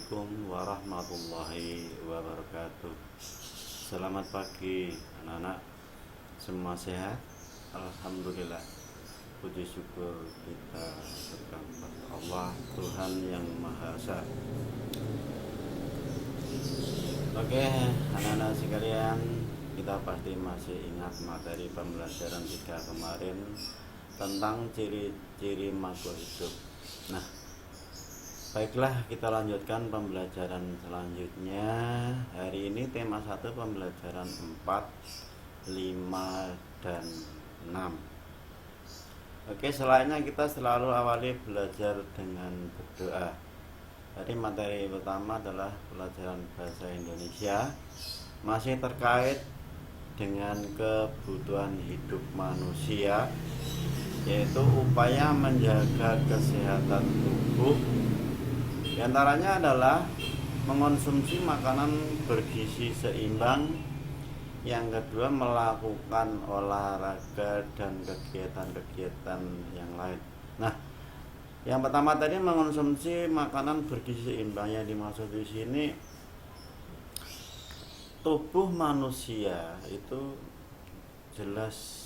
Assalamualaikum warahmatullahi wabarakatuh. Selamat pagi anak-anak. Semua sehat? Alhamdulillah. Puji syukur kita berikan kepada Allah Tuhan yang Maha Esa. Oke, anak-anak sekalian, kita pasti masih ingat materi pembelajaran 3 kemarin tentang ciri-ciri makhluk hidup. Nah, baiklah, kita lanjutkan pembelajaran selanjutnya. Hari ini tema 1 pembelajaran 4, 5, dan 6. Oke, selainnya kita selalu awali belajar dengan berdoa. Jadi materi pertama adalah pelajaran bahasa Indonesia, masih terkait dengan kebutuhan hidup manusia, yaitu upaya menjaga kesehatan tubuh. Di antaranya adalah mengonsumsi makanan bergizi seimbang. Yang kedua, melakukan olahraga dan kegiatan-kegiatan yang lain. Nah, yang pertama tadi mengonsumsi makanan bergizi seimbang. Yang dimaksud di sini, tubuh manusia itu jelas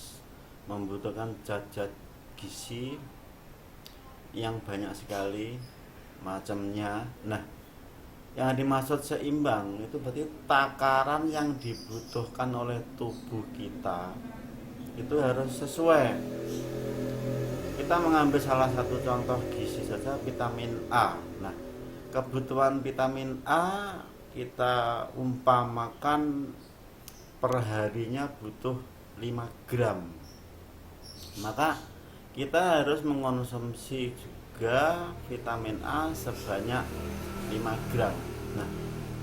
membutuhkan zat-zat gizi yang banyak sekali macamnya. Nah, yang dimaksud seimbang itu berarti takaran yang dibutuhkan oleh tubuh kita itu harus sesuai. Kita mengambil salah satu contoh gizi saja, vitamin A. Nah, kebutuhan vitamin A kita umpamakan perharinya butuh 5 gram. Maka kita harus mengonsumsi juga vitamin A sebanyak 5 gram. Nah,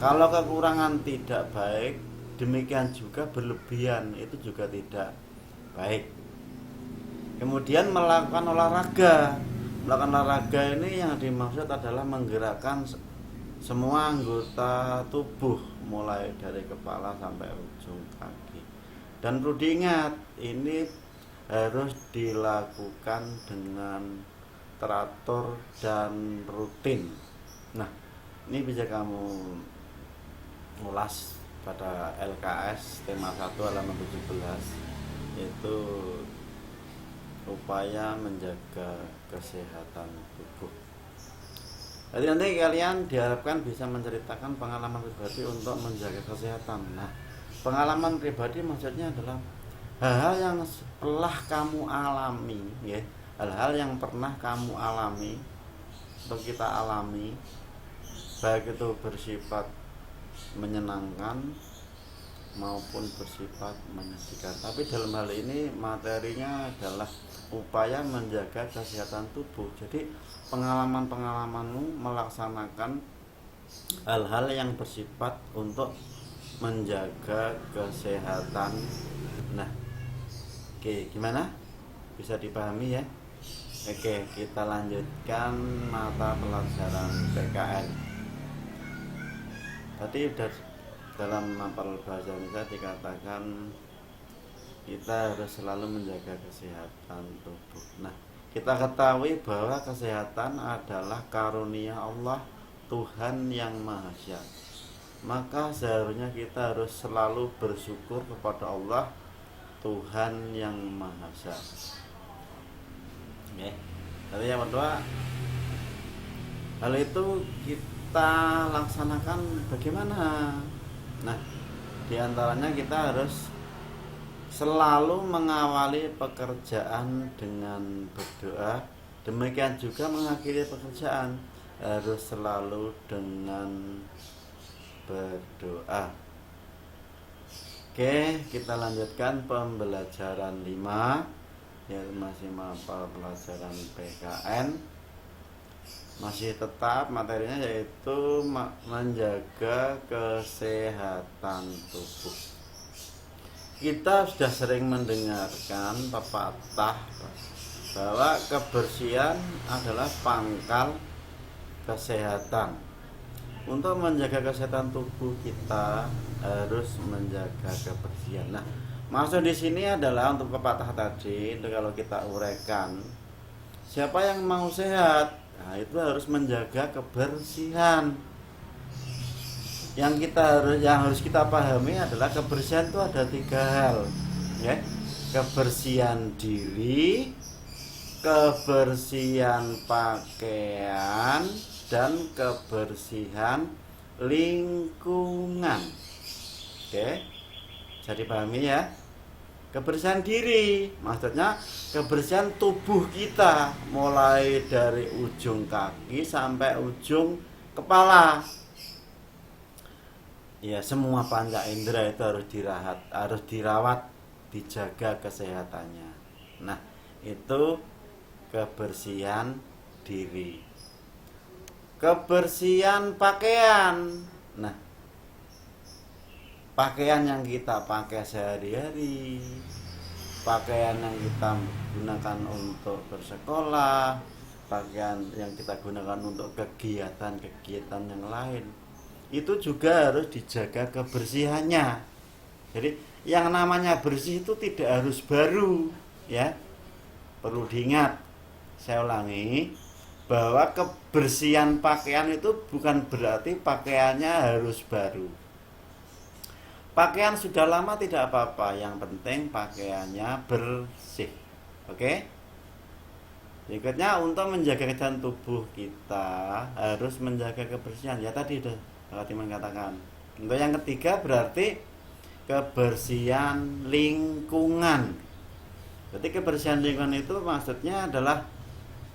kalau kekurangan tidak baik, demikian juga berlebihan itu juga tidak baik. Kemudian melakukan olahraga. Melakukan olahraga ini yang dimaksud adalah menggerakkan semua anggota tubuh, mulai dari kepala sampai ujung kaki. Dan perlu diingat, ini harus dilakukan dengan teratur dan rutin. Nah, ini bisa kamu ulas pada LKS tema 1 halaman 17, yaitu upaya menjaga kesehatan tubuh. Jadi nanti kalian diharapkan bisa menceritakan pengalaman pribadi untuk menjaga kesehatan. Nah, pengalaman pribadi maksudnya adalah hal-hal yang telah kamu alami, ya. Hal-hal yang pernah kamu alami atau kita alami, baik itu bersifat menyenangkan maupun bersifat menyedihkan. Tapi dalam hal ini materinya adalah upaya menjaga kesehatan tubuh. Jadi pengalaman-pengalamanmu melaksanakan hal-hal yang bersifat untuk menjaga kesehatan. Nah, oke, gimana? Bisa dipahami ya? Oke, kita lanjutkan mata pelajaran PKN. Tadi dalam mapel bahasa Indonesia dikatakan kita harus selalu menjaga kesehatan tubuh. Nah, kita ketahui bahwa kesehatan adalah karunia Allah, Tuhan yang Maha Esa. Maka seharusnya kita harus selalu bersyukur kepada Allah, Tuhan yang Maha Esa. Oke. Lalu yang kedua, hal itu kita laksanakan bagaimana? Nah, diantaranya kita harus selalu mengawali pekerjaan dengan berdoa. Demikian juga mengakhiri pekerjaan harus selalu dengan berdoa. Oke, kita lanjutkan pembelajaran 5, yaitu masih mapel pelajaran PKN. Masih tetap materinya yaitu menjaga kesehatan tubuh. Kita sudah sering mendengarkan pepatah bahwa kebersihan adalah pangkal kesehatan. Untuk menjaga kesehatan tubuh kita harus menjaga kebersihan. Nah, maksud di sini adalah untuk pepatah tadi, itu kalau kita uraikan, siapa yang mau sehat, nah itu harus menjaga kebersihan. yang harus kita pahami adalah kebersihan itu ada 3 hal, ya. Kebersihan diri, kebersihan pakaian, dan kebersihan lingkungan. Oke, jadi dipahami ya. Kebersihan diri maksudnya kebersihan tubuh kita, mulai dari ujung kaki sampai ujung kepala. Ya, semua panca indera itu harus dirawat, dijaga kesehatannya. Nah, itu kebersihan diri. Kebersihan pakaian. Nah, pakaian yang kita pakai sehari-hari, pakaian yang kita gunakan untuk bersekolah, pakaian yang kita gunakan untuk kegiatan-kegiatan yang lain, itu juga harus dijaga kebersihannya. Jadi yang namanya bersih itu tidak harus baru, ya. Perlu diingat, saya ulangi, bahwa kebersihan pakaian itu bukan berarti pakaiannya harus baru. Pakaian sudah lama tidak apa-apa, yang penting pakaiannya bersih. Oke? Berikutnya, untuk menjaga kesehatan tubuh kita harus menjaga kebersihan. Ya tadi sudah Pak Timan katakan. Untuk yang ketiga berarti kebersihan lingkungan. Jadi kebersihan lingkungan itu maksudnya adalah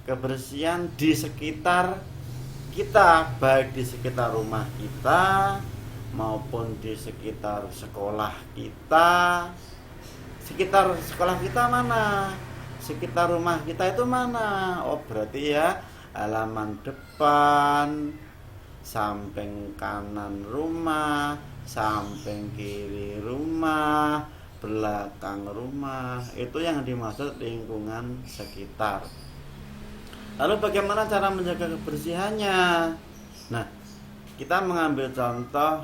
kebersihan di sekitar kita, baik di sekitar rumah kita maupun di sekitar sekolah kita. Sekitar sekolah kita mana? Sekitar rumah kita itu mana? Oh, berarti ya halaman depan, samping kanan rumah, samping kiri rumah, belakang rumah. Itu yang dimaksud lingkungan sekitar. Lalu bagaimana cara menjaga kebersihannya? Nah, kita mengambil contoh,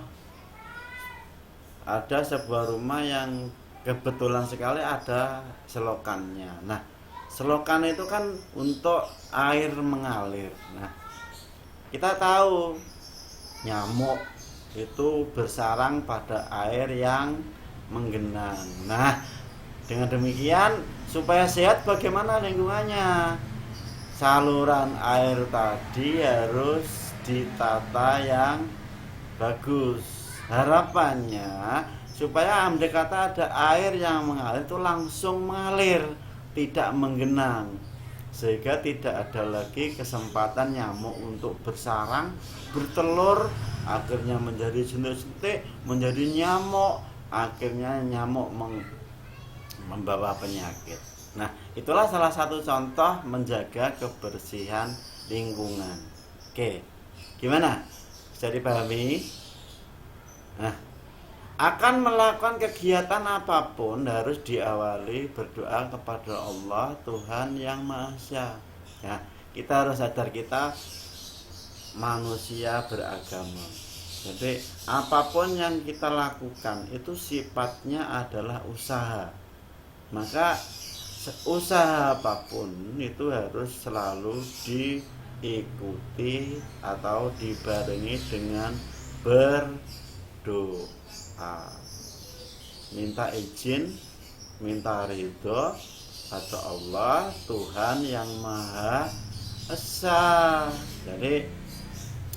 ada sebuah rumah yang kebetulan sekali ada selokannya. Nah, selokan itu kan untuk air mengalir. Nah, kita tahu nyamuk itu bersarang pada air yang menggenang. Nah, dengan demikian supaya sehat bagaimana lingkungannya? Saluran air tadi harus ditata yang bagus. Harapannya supaya andai kata ada air yang mengalir itu langsung mengalir, tidak menggenang, sehingga tidak ada lagi kesempatan nyamuk untuk bersarang, bertelur, akhirnya menjadi jentik-jentik, menjadi nyamuk, akhirnya nyamuk membawa penyakit. Nah, itulah salah satu contoh menjaga kebersihan lingkungan. Oke, gimana? Bisa dipahami? Nah, akan melakukan kegiatan apapun harus diawali berdoa kepada Allah, Tuhan yang Maha Esa. Ya, kita harus sadar kita manusia beragama. Jadi apapun yang kita lakukan itu sifatnya adalah usaha. Maka usaha apapun itu harus selalu diikuti atau dibarengi dengan berdoa, minta izin, minta ridho pada Allah, Tuhan yang Maha Esa. Jadi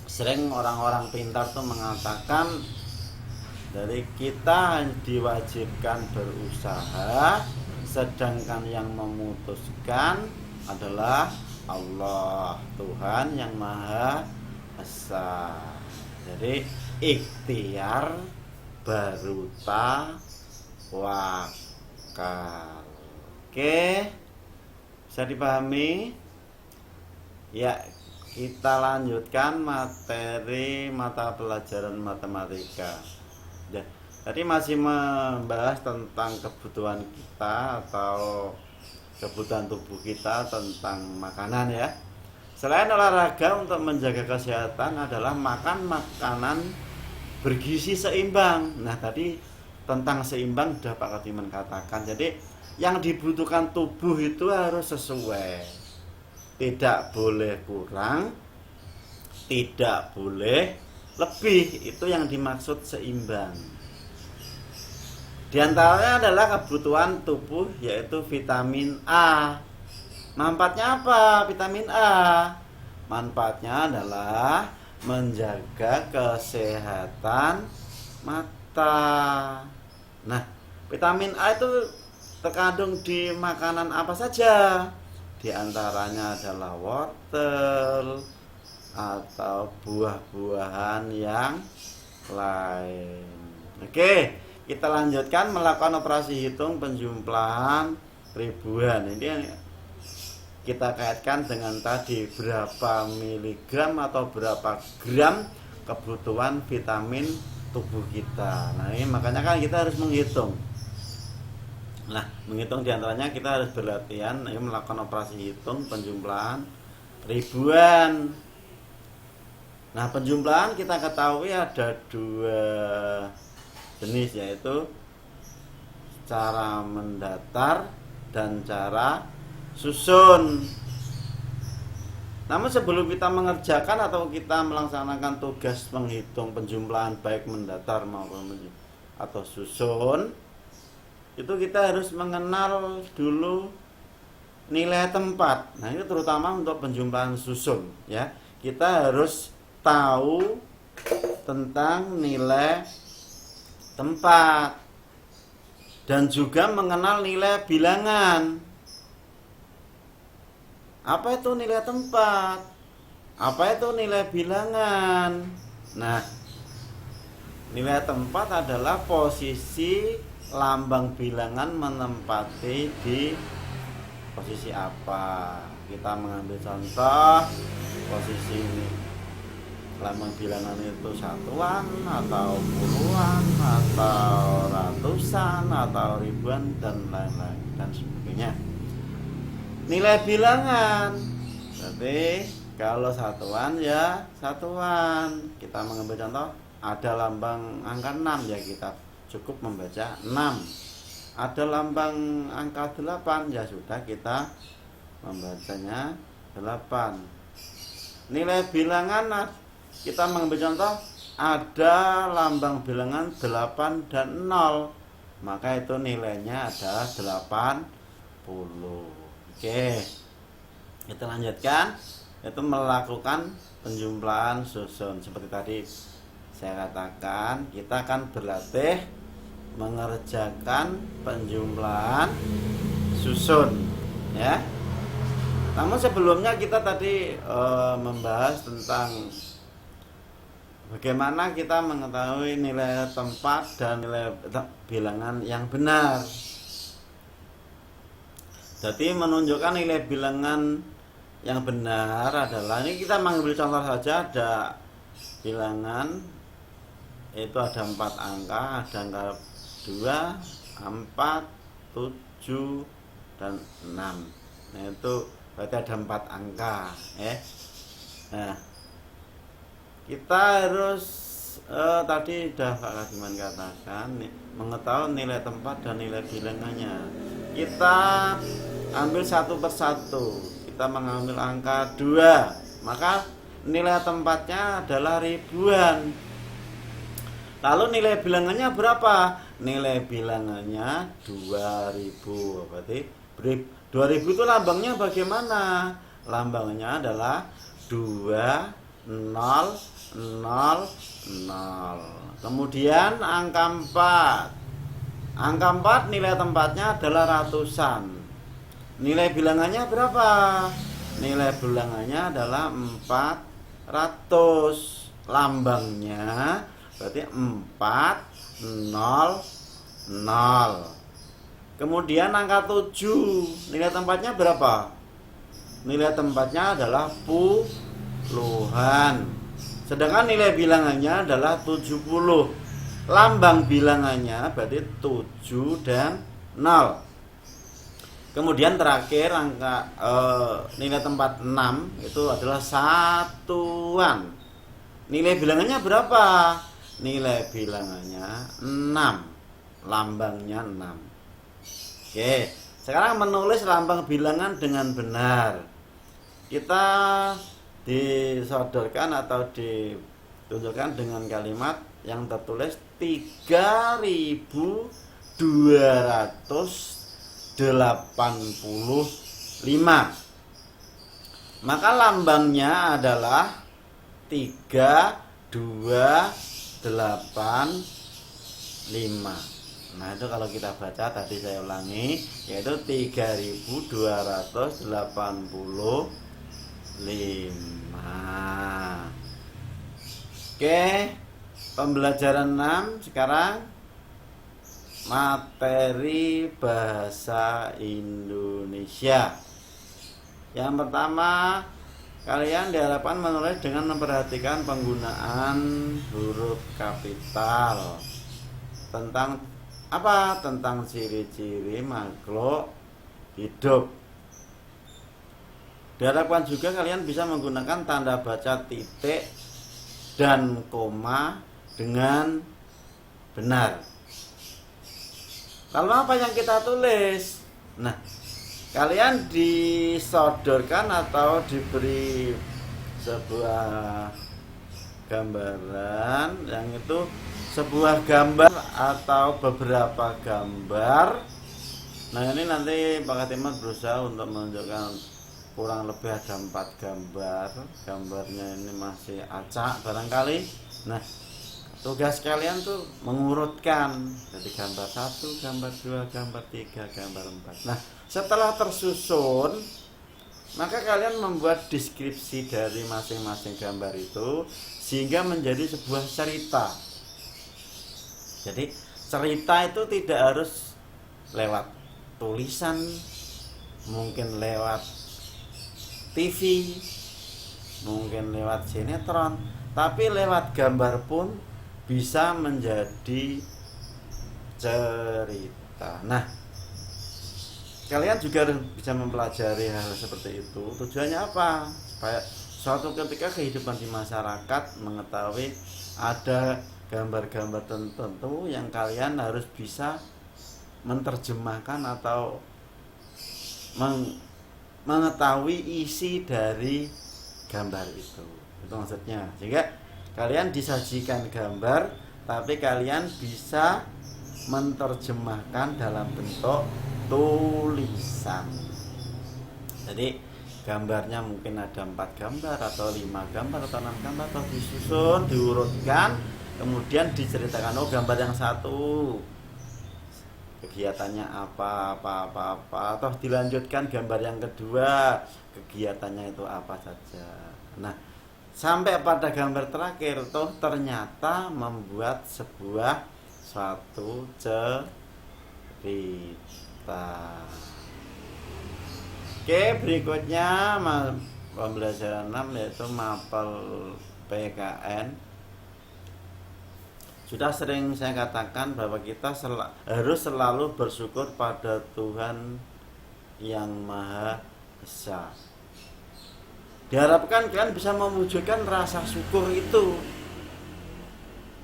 sering orang-orang pintar tuh mengatakan, dari kita diwajibkan berusaha, sedangkan yang memutuskan adalah Allah, Tuhan yang Maha Esa. Jadi ikhtiar baru tawakal. Oke, bisa dipahami? Ya, kita lanjutkan materi mata pelajaran matematika. Ya, tadi masih membahas tentang kebutuhan kita atau kebutuhan tubuh kita tentang makanan ya. Selain olahraga, untuk menjaga kesehatan adalah makan makanan bergizi seimbang. Nah, tadi tentang seimbang sudah Pak Katiman katakan. Jadi yang dibutuhkan tubuh itu harus sesuai. Tidak boleh kurang, tidak boleh lebih, itu yang dimaksud seimbang. Di antaranya adalah kebutuhan tubuh, yaitu vitamin A. Manfaatnya apa vitamin A? Manfaatnya adalah menjaga kesehatan mata. Nah, vitamin A itu terkandung di makanan apa saja? Di antaranya adalah wortel atau buah-buahan yang lain. Oke, kita lanjutkan melakukan operasi hitung penjumlahan ribuan. Ini kita kaitkan dengan tadi berapa miligram atau berapa gram kebutuhan vitamin tubuh kita. Nah, ini makanya kan kita harus menghitung. Nah, menghitung diantaranya kita harus berlatihan melakukan operasi hitung penjumlahan ribuan. Nah, penjumlahan kita ketahui ada dua jenis, yaitu cara mendatar dan cara susun. Namun sebelum kita mengerjakan atau kita melaksanakan tugas menghitung penjumlahan baik mendatar maupun atau susun, itu kita harus mengenal dulu nilai tempat. Nah, ini terutama untuk penjumlahan susun ya. Kita harus tahu tentang nilai tempat dan juga mengenal nilai bilangan. Apa itu nilai tempat? Apa itu nilai bilangan? Nah, nilai tempat adalah posisi lambang bilangan menempati di posisi apa. Kita mengambil contoh posisi ini, lambang bilangan itu satuan atau puluhan atau ratusan atau ribuan dan lain-lain dan sebagainya. Nilai bilangan berarti kalau satuan ya satuan. Kita mengambil contoh ada lambang angka 6 ya, kita cukup membaca 6. Ada lambang angka 8 ya sudah kita membacanya 8. Nilai bilangan kita mengambil contoh ada lambang bilangan 8 dan 0, maka itu nilainya adalah 80. Oke, kita lanjutkan, yaitu melakukan penjumlahan susun. Seperti tadi saya katakan, kita akan berlatih mengerjakan penjumlahan susun ya. Namun sebelumnya kita tadi membahas tentang bagaimana kita mengetahui nilai tempat dan nilai bilangan yang benar. Jadi menunjukkan nilai bilangan yang benar adalah, ini kita mengambil contoh saja, ada bilangan itu ada 4 angka, ada angka 2, 4, 7 dan 6. Nah, itu berarti ada 4 angka Nah, kita harus tadi sudah Pak Kadiman katakan mengetahui nilai tempat dan nilai bilangannya. Kita ambil satu persatu. Kita mengambil angka 2, maka nilai tempatnya adalah ribuan. Lalu nilai bilangannya berapa? Nilai bilangannya 2000. Berarti 2000 itu lambangnya bagaimana? Lambangnya adalah 2 0 0 0. Kemudian angka 4. Angka 4 nilai tempatnya adalah ratusan. Nilai bilangannya berapa? Nilai bilangannya adalah 400. Lambangnya berarti 4 0 0. Kemudian angka 7, nilai tempatnya berapa? Nilai tempatnya adalah puluhan. Sedangkan nilai bilangannya adalah 70. Lambang bilangannya berarti 7 dan 0. Kemudian terakhir angka nilai tempat 6 itu adalah satuan. Nilai bilangannya berapa? Nilai bilangannya 6. Lambangnya 6. Oke, sekarang menulis lambang bilangan dengan benar. Kita disodorkan atau tunjukkan dengan kalimat yang tertulis 3285. Maka lambangnya adalah 3285. Nah, itu kalau kita baca tadi saya ulangi, yaitu 3285. Oke, pembelajaran 6 sekarang materi bahasa Indonesia. Yang pertama, kalian diharapkan menulis dengan memperhatikan penggunaan huruf kapital. Tentang apa? Tentang ciri-ciri makhluk hidup. Diharapkan juga kalian bisa menggunakan tanda baca titik dan koma dengan benar. Lalu apa yang kita tulis? Nah, kalian disodorkan atau diberi sebuah gambaran, yang itu sebuah gambar atau beberapa gambar. Nah, ini nanti Pak Katimat berusaha untuk menunjukkan kurang lebih ada 4 gambar. Gambarnya ini masih acak barangkali. Nah, tugas kalian tuh mengurutkan. Jadi gambar 1, gambar 2, gambar 3, gambar 4. Nah, setelah tersusun, maka kalian membuat deskripsi dari masing-masing gambar itu sehingga menjadi sebuah cerita. Jadi cerita itu tidak harus lewat tulisan, mungkin lewat TV, mungkin lewat sinetron, tapi lewat gambar pun bisa menjadi cerita. Nah, kalian juga harus bisa mempelajari hal seperti itu. Tujuannya apa? Supaya suatu ketika kehidupan di masyarakat mengetahui ada gambar-gambar tertentu yang kalian harus bisa menerjemahkan atau mengetahui isi dari gambar itu maksudnya, sehingga kalian disajikan gambar tapi kalian bisa menerjemahkan dalam bentuk tulisan. Jadi gambarnya mungkin ada 4 gambar atau 5 gambar atau 6 gambar, atau disusun, diurutkan, kemudian diceritakan, oh gambar yang satu kegiatannya apa, atau dilanjutkan gambar yang kedua, kegiatannya itu apa saja. Nah, sampai pada gambar terakhir toh ternyata membuat sebuah suatu cerita. Oke, berikutnya pembelajaran 6 yaitu mapel PKN. Sudah sering saya katakan bahwa kita harus selalu bersyukur pada Tuhan yang Maha Esa. Diharapkan kalian bisa mewujudkan rasa syukur itu.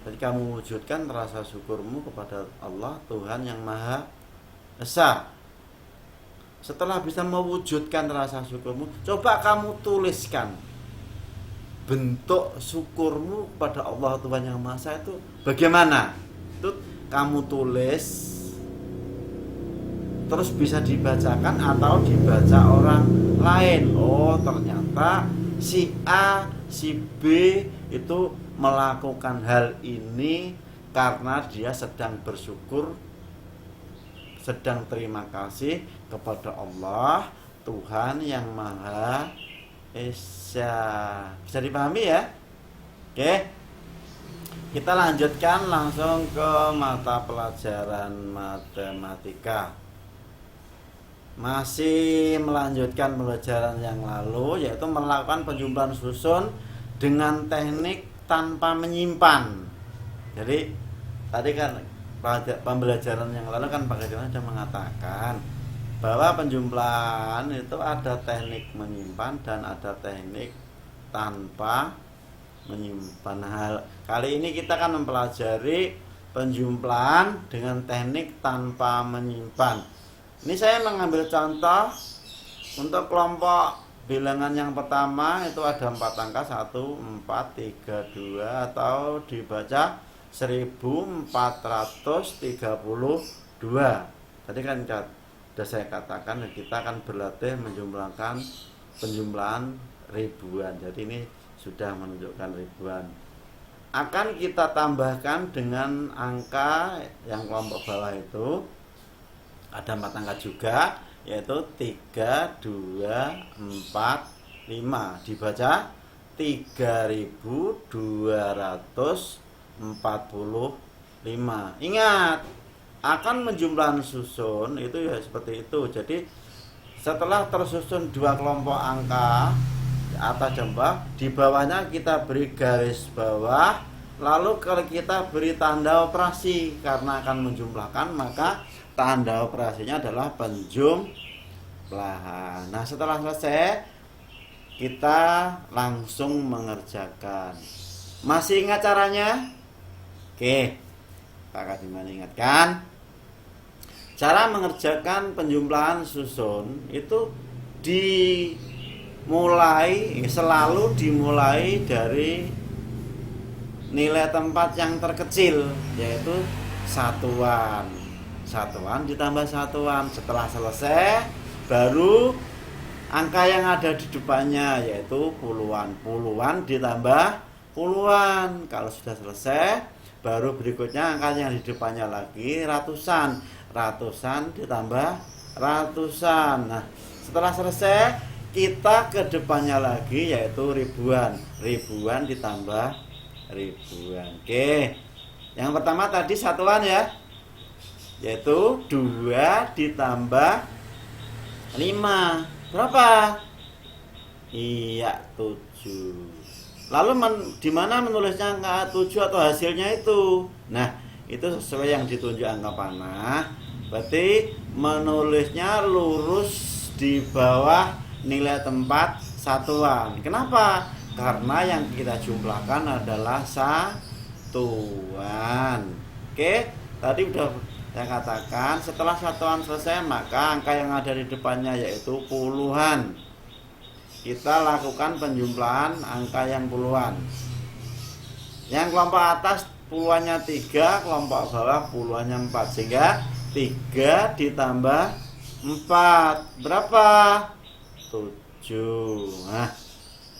Jadi kamu wujudkan rasa syukurmu kepada Allah, Tuhan yang Maha Esa. Setelah bisa mewujudkan rasa syukurmu, coba kamu tuliskan bentuk syukurmu kepada Allah Tuhan yang Maha Esa itu bagaimana. Itu kamu tulis, terus bisa dibacakan atau dibaca orang lain. Oh, ternyata si A, si B itu melakukan hal ini karena dia sedang bersyukur, sedang terima kasih kepada Allah Tuhan yang Maha Esa. Bisa dipahami ya? Oke, kita lanjutkan langsung ke mata pelajaran matematika. Masih melanjutkan pembelajaran yang lalu, yaitu melakukan penjumlahan susun dengan teknik tanpa menyimpan. Jadi tadi kan pada pembelajaran yang lalu kan Pak Kadiwan sudah mengatakan bahwa penjumlahan itu ada teknik menyimpan dan ada teknik tanpa menyimpan. Kali ini kita akan mempelajari penjumlahan dengan teknik tanpa menyimpan. Ini saya mengambil contoh untuk kelompok bilangan yang pertama itu ada 4 angka, 1, 4, 3, 2, atau dibaca 1432. Tadi kan sudah saya katakan kita akan berlatih menjumlahkan penjumlahan ribuan. Jadi ini sudah menunjukkan ribuan. Akan kita tambahkan dengan angka yang kelompok bawah itu ada 4 angka juga, yaitu 3, 2, 4, 5. Dibaca 3245. Ingat, akan menjumlahkan susun itu ya seperti itu. Jadi setelah tersusun 2 kelompok angka atas dan bawah, di bawahnya kita beri garis bawah, lalu kalau kita beri tanda operasi karena akan menjumlahkan, maka tanda operasinya adalah penjumlahan. Nah, setelah selesai kita langsung mengerjakan. Masih ingat caranya? Oke, Pak Kadiman ingatkan. Cara mengerjakan penjumlahan susun itu selalu dimulai dari nilai tempat yang terkecil, yaitu satuan. Satuan ditambah satuan. Setelah selesai baru angka yang ada di depannya, yaitu puluhan. Puluhan ditambah puluhan. Kalau sudah selesai baru berikutnya angka yang di depannya lagi ratusan. Ratusan ditambah ratusan. Nah, setelah selesai kita ke depannya lagi, yaitu ribuan. Ribuan ditambah ribuan. Oke, yang pertama tadi satuan ya, yaitu 2 ditambah 5. Berapa? Iya, 7. Lalu di mana menulisnya angka 7 atau hasilnya itu? Nah, itu sesuai yang ditunjuk angka panah. Berarti menulisnya lurus di bawah nilai tempat satuan. Kenapa? Karena yang kita jumlahkan adalah satuan. Oke, tadi udah saya katakan setelah satuan selesai maka angka yang ada di depannya yaitu puluhan. Kita lakukan penjumlahan angka yang puluhan. Yang kelompok atas puluhannya 3, kelompok bawah puluhannya 4, sehingga 3 ditambah 4 berapa? 7. Nah,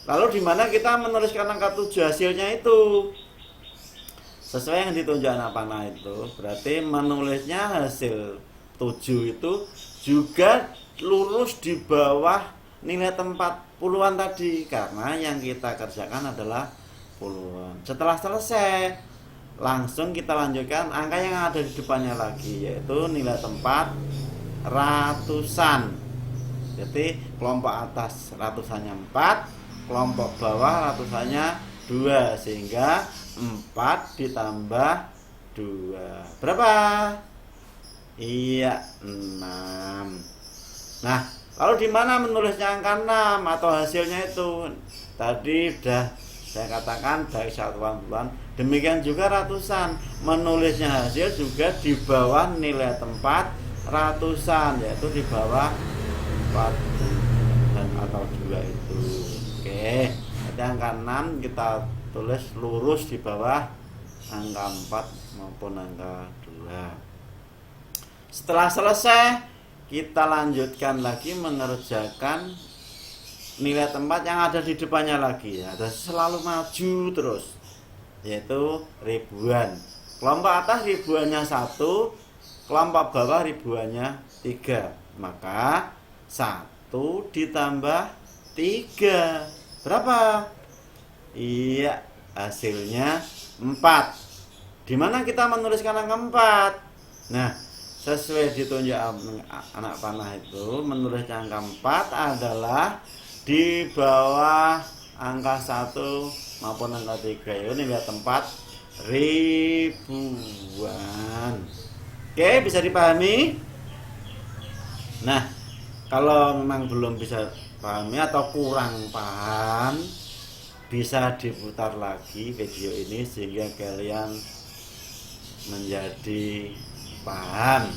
lalu di mana kita menuliskan angka 7 hasilnya itu? Sesuai yang ditunjuk anak panah itu, berarti menulisnya hasil 7 itu juga lurus di bawah nilai tempat puluhan tadi, karena yang kita kerjakan adalah puluhan. Setelah selesai, langsung kita lanjutkan angka yang ada di depannya lagi, yaitu nilai tempat ratusan. Jadi kelompok atas ratusannya 4, kelompok bawah ratusannya 2, sehingga 4 ditambah 2 berapa? Iya, 6. Nah, lalu di mana menulisnya angka 6 atau hasilnya itu? Tadi sudah saya katakan baik satuan puluhan, demikian juga ratusan. Menulisnya hasil juga di bawah nilai tempat ratusan, yaitu di bawah 4 dan atau 2 itu. Oke, jadi angka 6 kita tulis lurus di bawah angka 4 maupun angka 2. Setelah selesai kita lanjutkan lagi mengerjakan nilai tempat yang ada di depannya lagi ya. Ada selalu maju terus, yaitu ribuan. Kelompok atas ribuannya 1, kelompok bawah ribuannya 3. Maka 1 ditambah 3 berapa? Iya, hasilnya 4. Di mana kita menuliskan angka 4? Nah, sesuai ditunjuk anak panah itu, menulisnya angka 4 adalah di bawah angka 1 maupun angka 3. Ini nilai tempat ribuan. Oke, bisa dipahami? Nah, kalau memang belum bisa pahami atau kurang paham, bisa diputar lagi video ini sehingga kalian menjadi paham.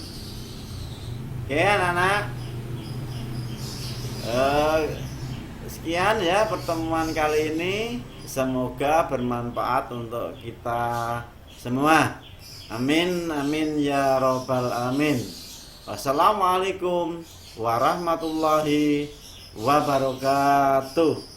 Oke anak-anak, Sekian ya pertemuan kali ini. Semoga bermanfaat untuk kita semua. Amin, amin ya robbal amin. Wassalamualaikum warahmatullahi wabarakatuh.